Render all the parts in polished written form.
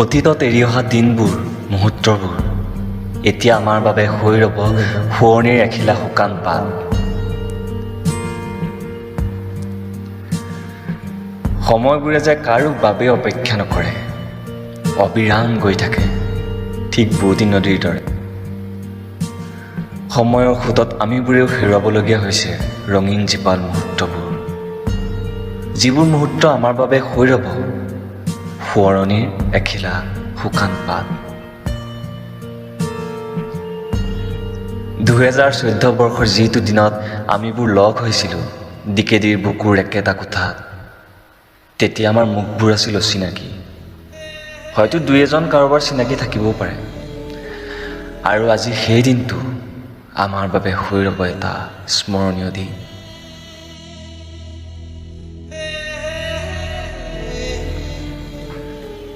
অতীতত এৰি অহা দিনবোৰ, মুহূৰ্তবোৰ এতিয়া আমাৰ বাবে হৈ ৰ'ব শুৱনিৰ এখিলা শুকান পাত। সময়বোৰে যে কাৰো বাবে অপেক্ষা নকৰে, অবিৰাম গৈ থাকে ঠিক বুৱতী নদীৰ দৰে। সময়ৰ সোঁতত আমিবোৰেও হেৰুৱাবলগীয়া হৈছে ৰঙীন জীপাল মুহূৰ্তবোৰ, যিবোৰ মুহূৰ্ত আমাৰ বাবে হৈ ৰ'ব সোঁৱৰণিৰ এখিলা শুকান পাত। 2014 বৰ্ষৰ যিটো দিনত আমিবোৰ লগ হৈছিলোঁ ডিকেডিৰ বুকুৰ একেটা কোঠাত, তেতিয়া আমাৰ মুখবোৰ আছিল অচিনাকি। হয়তো দুই এজন কাৰোবাৰ চিনাকি থাকিবও পাৰে। আৰু আজি সেই দিনটো আমাৰ বাবে হৈ ৰ'ব এটা স্মৰণীয় দিন।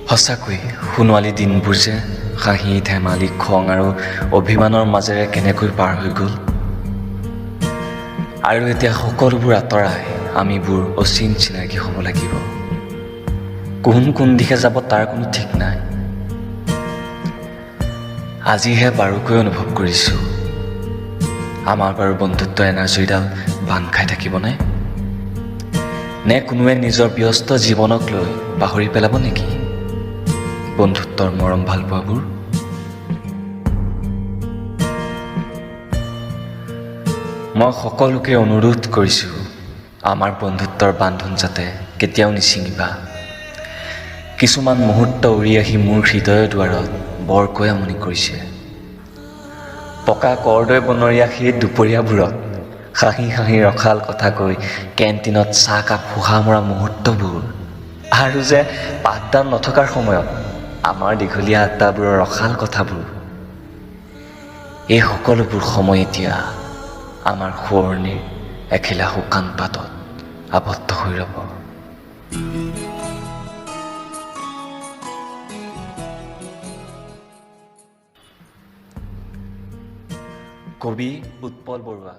সঁচাকৈ সোণোৱালী দিনবোৰ যে হাঁহি ধেমালি খং আৰু অভিমানৰ মাজেৰে কেনেকৈ পাৰ হৈ গ'ল। আৰু এতিয়া সকলোবোৰ আঁতৰাই আমিবোৰ অচিন চিনাকি হ'ব লাগিব। কোন দিশে যাব তাৰ কোনো ঠিক নাই। আজিহে বাৰুকৈ অনুভৱ কৰিছোঁ আমাৰ বাৰু বন্ধুত্ব এনাৰ্জিডাল বান্ধ খাই থাকিবনে? নে কোনোৱে নিজৰ ব্যস্ত জীৱনক লৈ পাহৰি পেলাব নেকি বন্ধুত্বৰ মৰম ভালপোৱাবোৰ? মই সকলোকে অনুৰোধ কৰিছোঁ আমাৰ বন্ধুত্বৰ বান্ধোন যাতে কেতিয়াও নিছিঙিবা। কিছুমান মুহূৰ্ত উৰি আহি মোৰ হৃদয়ৰ দুৱাৰত বৰকৈ আমনি কৰিছে। পকা কৰদৈ বনৰীয়া সেই দুপৰীয়াবোৰত হাঁহি হাঁহি ৰসাল কথা কৈ কেণ্টিনত চাহকাপ শোহা মৰা মুহূৰ্তবোৰ, আৰু যে পাঠদান নথকাৰ সময়ত আমাৰ দীঘলীয়া আড্ডাবোৰৰ ৰসাল কথাবোৰ, এই সকলোবোৰ সময় এতিয়া আমাৰ সোঁৱৰণিৰ এখিলা শুকান পাতত আবদ্ধ হৈ ৰ'ব। কবি উৎপল বৰুৱা।